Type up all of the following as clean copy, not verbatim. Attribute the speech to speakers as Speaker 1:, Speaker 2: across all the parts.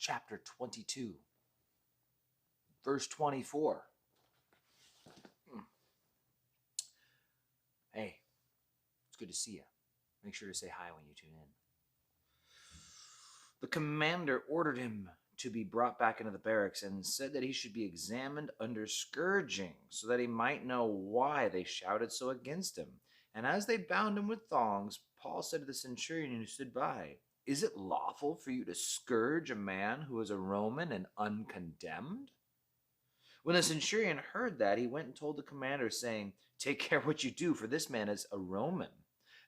Speaker 1: chapter 22, verse 24. Hey, it's good to see you. Make sure to say hi when you tune in. The commander ordered him to be brought back into the barracks and said that he should be examined under scourging so that he might know why they shouted so against him. And as they bound him with thongs, Paul said to the centurion who stood by, "Is it lawful for you to scourge a man who is a Roman and uncondemned?" When the centurion heard that, he went and told the commander, saying, "Take care what you do, for this man is a Roman."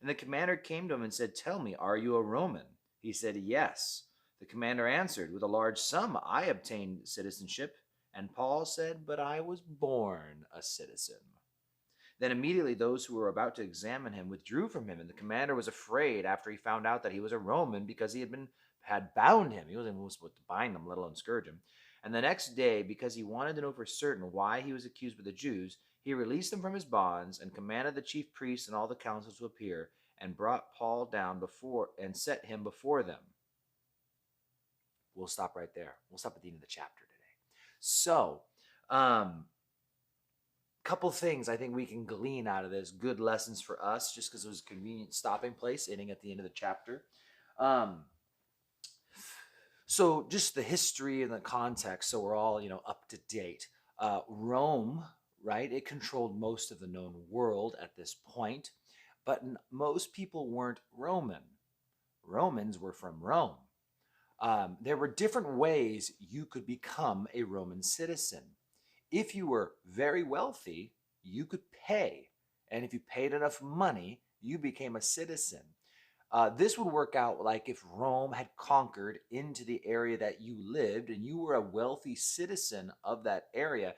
Speaker 1: And the commander came to him and said, "Tell me, are you a Roman?" He said, "Yes." The commander answered, "With a large sum I obtained citizenship." And Paul said, "But I was born a citizen." Then immediately those who were about to examine him withdrew from him, and the commander was afraid after he found out that he was a Roman, because he had bound him. He wasn't even supposed to bind him, let alone scourge him. And the next day, because he wanted to know for certain why he was accused by the Jews, he released him from his bonds and commanded the chief priests and all the council to appear, and brought Paul down before and set him before them. We'll stop right there. We'll stop at the end of the chapter today. So, couple things I think we can glean out of this, good lessons for us, just because it was a convenient stopping place, ending at the end of the chapter. So just the history and the context, so we're all up to date. Rome, right? It controlled most of the known world at this point, but most people weren't Roman. Romans were from Rome. There were different ways you could become a Roman citizen. If you were very wealthy, you could pay. And if you paid enough money, you became a citizen. This would work out like if Rome had conquered into the area that you lived and you were a wealthy citizen of that area.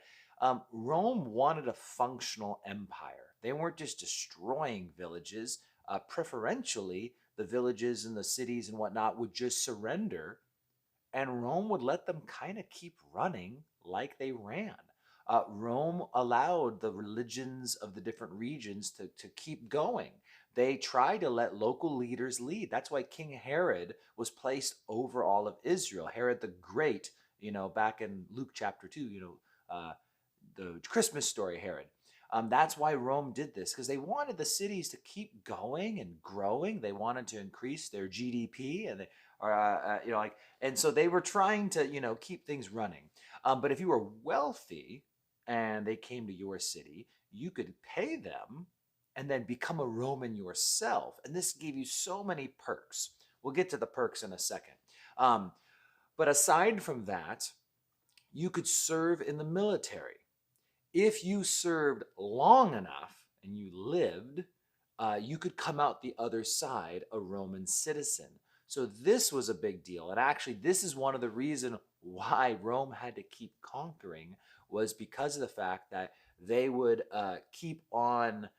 Speaker 1: Rome wanted a functional empire. They weren't just destroying villages. Preferentially, the villages and the cities and whatnot would just surrender, and Rome would let them kind of keep running like they ran. Rome allowed the religions of the different regions to keep going. They tried to let local leaders lead. That's why King Herod was placed over all of Israel. Herod the Great, back in Luke chapter 2, the Christmas story, Herod. That's why Rome did this, because they wanted the cities to keep going and growing. They wanted to increase their GDP, and and so they were trying to, keep things running. But if you were wealthy and they came to your city, you could pay them and then become a Roman yourself. And this gave you so many perks. We'll get to the perks in a second. But aside from that, you could serve in the military. If you served long enough and you lived, you could come out the other side a Roman citizen. So this was a big deal. And actually, this is one of the reasons why Rome had to keep conquering, was because of the fact that they would keep on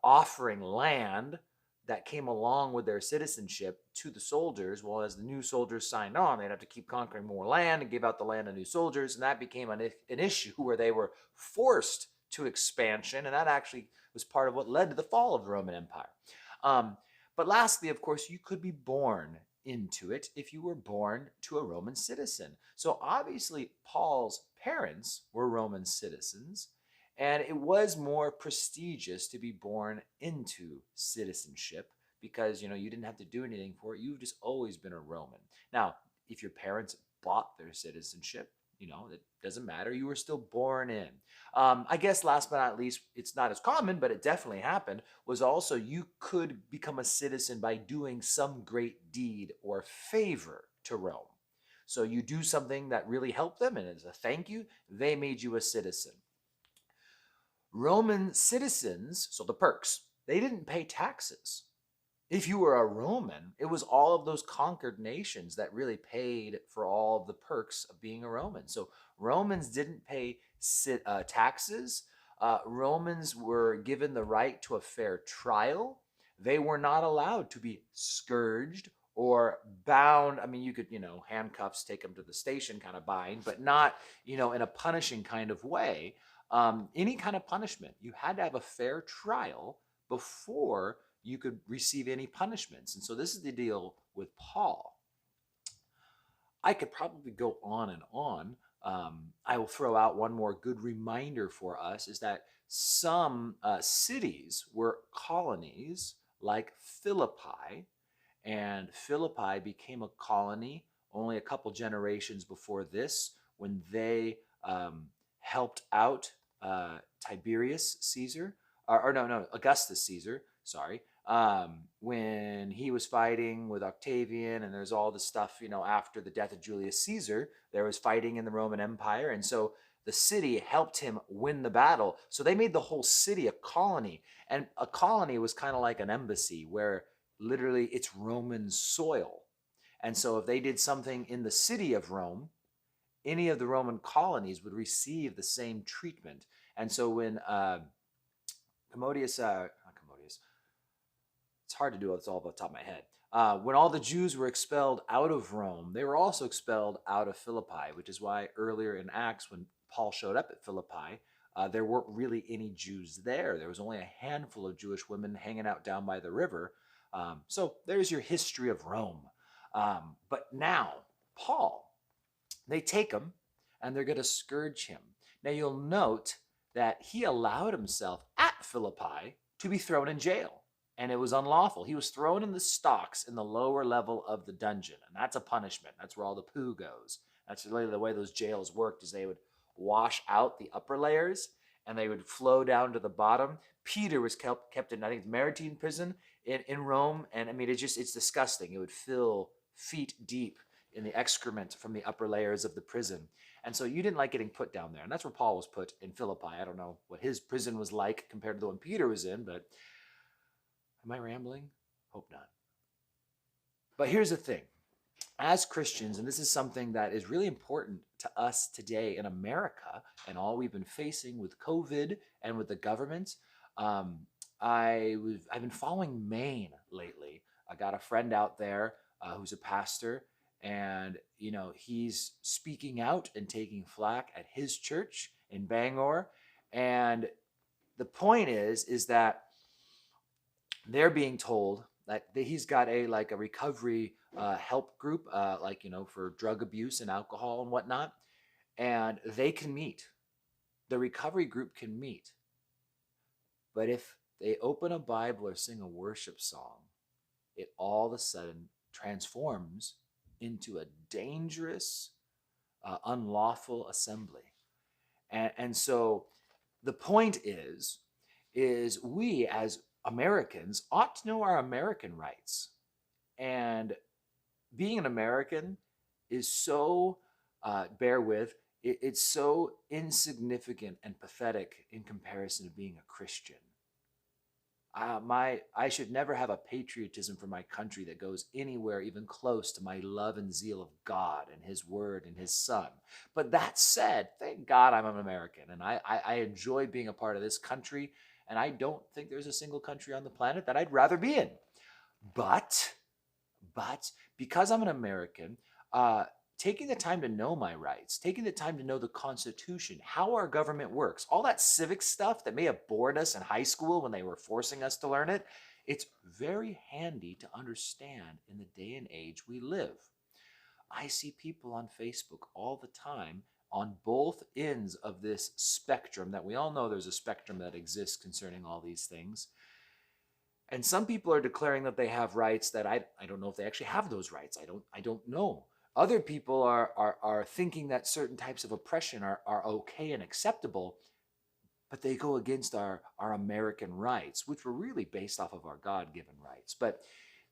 Speaker 1: offering land that came along with their citizenship to the soldiers. Well, as the new soldiers signed on, they'd have to keep conquering more land and give out the land to new soldiers. And that became an issue where they were forced to expansion. And that actually was part of what led to the fall of the Roman Empire. But lastly, of course, you could be born into it if you were born to a Roman citizen. So obviously, Paul's parents were Roman citizens, and it was more prestigious to be born into citizenship because, you didn't have to do anything for it. You've just always been a Roman. Now, if your parents bought their citizenship, it doesn't matter. You were still born in. I guess last but not least, it's not as common, but it definitely happened, was also you could become a citizen by doing some great deed or favor to Rome. So you do something that really helped them, and as a thank you, they made you a citizen. Roman citizens, so the perks, they didn't pay taxes. If you were a Roman, it was all of those conquered nations that really paid for all of the perks of being a Roman. So Romans didn't pay taxes. Romans were given the right to a fair trial. They were not allowed to be scourged or bound. I mean, you could, handcuffs, take them to the station, kind of bind, but not, in a punishing kind of way. Any kind of punishment. You had to have a fair trial before you could receive any punishments. And so this is the deal with Paul. I could probably go on and on. I will throw out one more good reminder for us is that some cities were colonies like Philippi, and Philippi became a colony only a couple generations before this when they helped out Tiberius Caesar, or no, no, Augustus Caesar, sorry, when he was fighting with Octavian, and there's all this stuff, after the death of Julius Caesar, there was fighting in the Roman Empire. And so the city helped him win the battle. So they made the whole city a colony. And a colony was kind of like an embassy where literally it's Roman soil. And so if they did something in the city of Rome, any of the Roman colonies would receive the same treatment. And so when Commodius, not Commodius, it's hard to do it's all off the top of my head. When all the Jews were expelled out of Rome, they were also expelled out of Philippi, which is why earlier in Acts, when Paul showed up at Philippi, there weren't really any Jews there. There was only a handful of Jewish women hanging out down by the river. So there's your history of Rome. But now, Paul, they take him and they're going to scourge him. Now you'll note that he allowed himself at Philippi to be thrown in jail, and it was unlawful. He was thrown in the stocks in the lower level of the dungeon, and that's a punishment. That's where all the poo goes. That's really the way those jails worked, is they would wash out the upper layers and they would flow down to the bottom. Peter was kept in, I think, Maritime prison in Rome, and I mean, it's disgusting. It would fill feet deep in the excrement from the upper layers of the prison. And so you didn't like getting put down there. And that's where Paul was put in Philippi. I don't know what his prison was like compared to the one Peter was in, but am I rambling? Hope not. But here's the thing. As Christians, and this is something that is really important to us today in America and all we've been facing with COVID and with the government, I've been following Maine lately. I got a friend out there who's a pastor, and he's speaking out and taking flack at his church in Bangor. And the point is that they're being told that he's got a recovery help group, for drug abuse and alcohol and whatnot, and they can meet. The recovery group can meet, but if they open a Bible or sing a worship song, it all of a sudden transforms into a dangerous, unlawful assembly. And so the point is we as Americans ought to know our American rights. And being an American is so, bear with, it's so insignificant and pathetic in comparison to being a Christian. I should never have a patriotism for my country that goes anywhere even close to my love and zeal of God and His Word and His Son. But that said, thank God I'm an American, and I enjoy being a part of this country, and I don't think there's a single country on the planet that I'd rather be in. But because I'm an American, taking the time to know my rights, taking the time to know the Constitution, how our government works, all that civic stuff that may have bored us in high school when they were forcing us to learn it, it's very handy to understand in the day and age we live. I see people on Facebook all the time on both ends of this spectrum that we all know there's a spectrum that exists concerning all these things. And some people are declaring that they have rights that I don't know if they actually have those rights. I don't know. Other people are thinking that certain types of oppression are okay and acceptable, but they go against our American rights, which were really based off of our God-given rights. But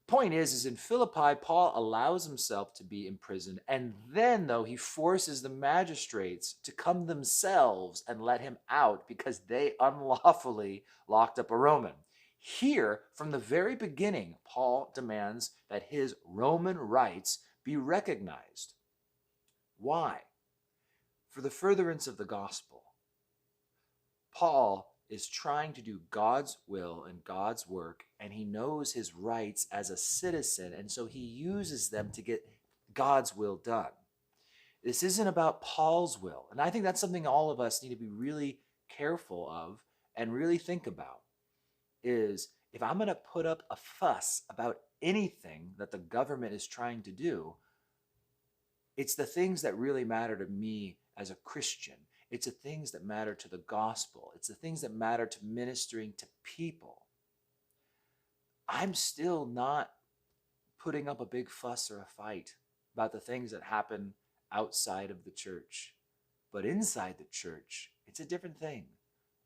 Speaker 1: point is in Philippi, Paul allows himself to be imprisoned, and then, though, he forces the magistrates to come themselves and let him out because they unlawfully locked up a Roman. Here, from the very beginning, Paul demands that his Roman rights be recognized. Why? For the furtherance of the gospel. Paul is trying to do God's will and God's work, and he knows his rights as a citizen, and so he uses them to get God's will done. This isn't about Paul's will, and I think that's something all of us need to be really careful of and really think about, is if I'm going to put up a fuss about anything that the government is trying to do, It's the things that really matter to me as a Christian. It's the things that matter to the gospel. It's the things that matter to ministering to people. I'm still not putting up a big fuss or a fight about the things that happen outside of the church. But inside the church, it's a different thing.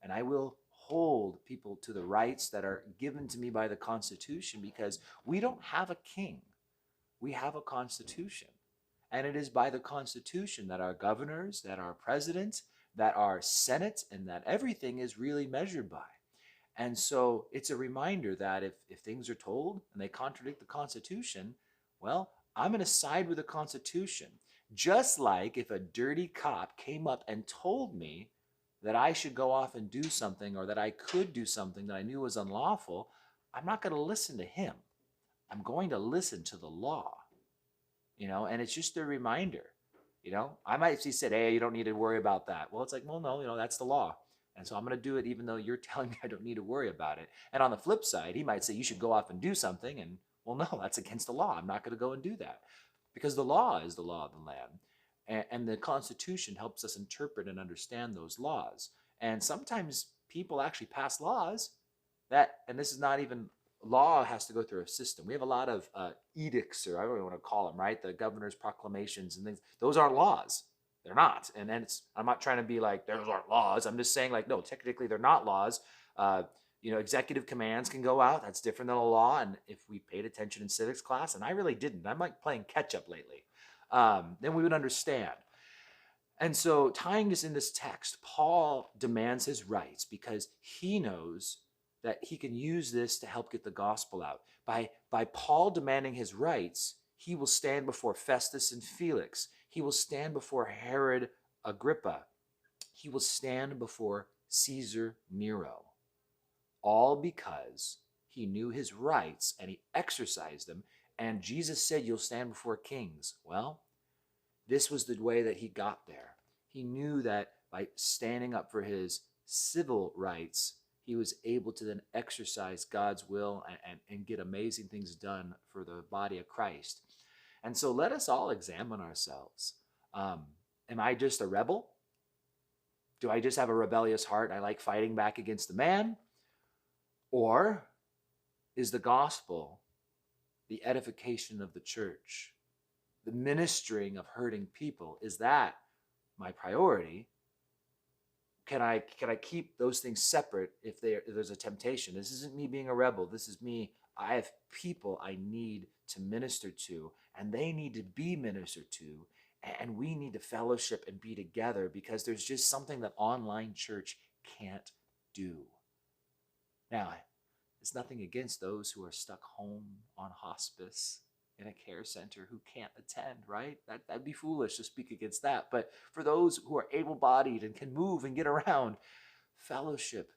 Speaker 1: And I will hold people to the rights that are given to me by the Constitution, because we don't have a king. We have a Constitution. And it is by the Constitution that our governors, that our president, that our Senate, and that everything is really measured by. And so it's a reminder that if things are told and they contradict the Constitution, well, I'm going to side with the Constitution. Just like if a dirty cop came up and told me that I should go off and do something, or that I could do something that I knew was unlawful, I'm not going to listen to him. I'm going to listen to the law, and it's just a reminder. I might see said, hey, you don't need to worry about that. Well, it's like, well, no, that's the law. And so I'm going to do it even though you're telling me I don't need to worry about it. And on the flip side, he might say you should go off and do something. And well, no, that's against the law. I'm not going to go and do that, because the law is the law of the land. And the Constitution helps us interpret and understand those laws. And sometimes people actually pass laws and this is not even, law has to go through a system. We have a lot of edicts, or I don't even want to call them, right? The governor's proclamations and things. Those aren't laws. They're not. And then I'm not trying to be like, those aren't laws. I'm just saying, like, no, technically they're not laws. Executive commands can go out. That's different than a law. And if we paid attention in civics class, and I really didn't, I'm like playing catch up lately, then we would understand. And so tying this in this text, Paul demands his rights because he knows that he can use this to help get the gospel out. By Paul demanding his rights, he will stand before Festus and Felix. He will stand before Herod Agrippa. He will stand before Caesar Nero. All because he knew his rights and he exercised them. And Jesus said, you'll stand before kings. Well, this was the way that he got there. He knew that by standing up for his civil rights, he was able to then exercise God's will and get amazing things done for the body of Christ. And so let us all examine ourselves. Am I just a rebel? Do I just have a rebellious heart? I like fighting back against the man? Or is the gospel the edification of the church? The ministering of hurting people, is that my priority? Can I keep those things separate if there's a temptation? This isn't me being a rebel. This is me. I have people I need to minister to, and they need to be ministered to, and we need to fellowship and be together, because there's just something that online church can't do. Now, it's nothing against those who are stuck home on hospice in a care center who can't attend, right? That'd be foolish to speak against that. But for those who are able-bodied and can move and get around, fellowship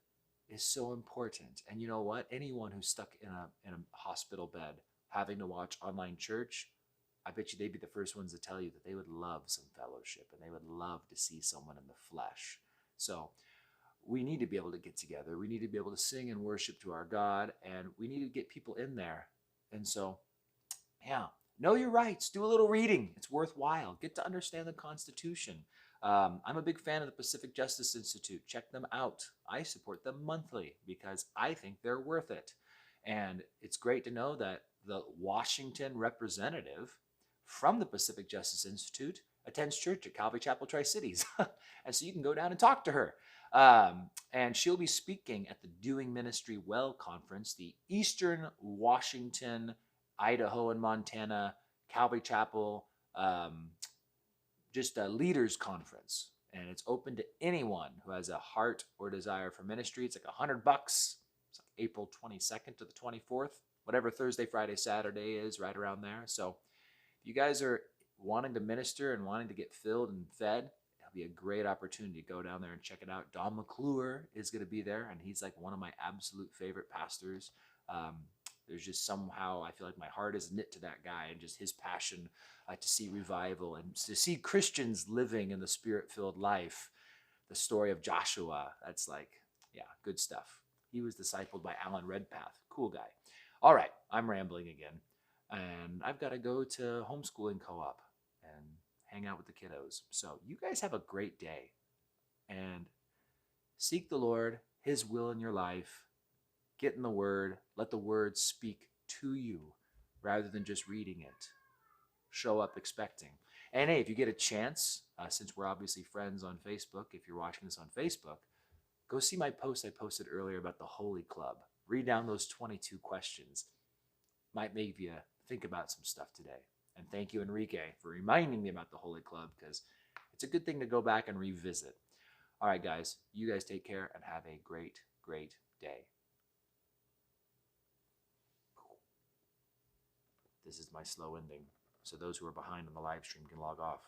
Speaker 1: is so important. And you know what? Anyone who's stuck in a hospital bed having to watch online church, I bet you they'd be the first ones to tell you that they would love some fellowship and they would love to see someone in the flesh. So we need to be able to get together. We need to be able to sing and worship to our God, and we need to get people in there. And so, yeah, know your rights. Do a little reading. It's worthwhile. Get to understand the Constitution. I'm a big fan of the Pacific Justice Institute. Check them out. I support them monthly because I think they're worth it. And it's great to know that the Washington representative from the Pacific Justice Institute attends church at Calvary Chapel Tri-Cities. And so you can go down and talk to her. And she'll be speaking at the Doing Ministry Well Conference, the Eastern Washington, Idaho, and Montana Calvary Chapel, just a leaders conference. And it's open to anyone who has a heart or desire for ministry. It's like $100. It's like April 22nd to the 24th, whatever Thursday, Friday, Saturday is, right around there. So if you guys are wanting to minister and wanting to get filled and fed, it'll be a great opportunity to go down there and check it out. Don McClure is going to be there, and he's like one of my absolute favorite pastors. There's just somehow I feel like my heart is knit to that guy, and just his passion to see revival and to see Christians living in the spirit-filled life. The story of Joshua, that's like, yeah, good stuff. He was discipled by Alan Redpath. Cool guy. All right, I'm rambling again. And I've got to go to homeschooling co-op and hang out with the kiddos. So you guys have a great day and seek the Lord, His will in your life. Get in the Word. Let the Word speak to you rather than just reading it. Show up expecting. And hey, if you get a chance, since we're obviously friends on Facebook, if you're watching this on Facebook, go see my post I posted earlier about the Holy Club. Read down those 22 questions. Might make you think about some stuff today. And thank you, Enrique, for reminding me about the Holy Club, because it's a good thing to go back and revisit. All right, guys, you guys take care and have a great, great day. This is my slow ending, so those who are behind on the live stream can log off.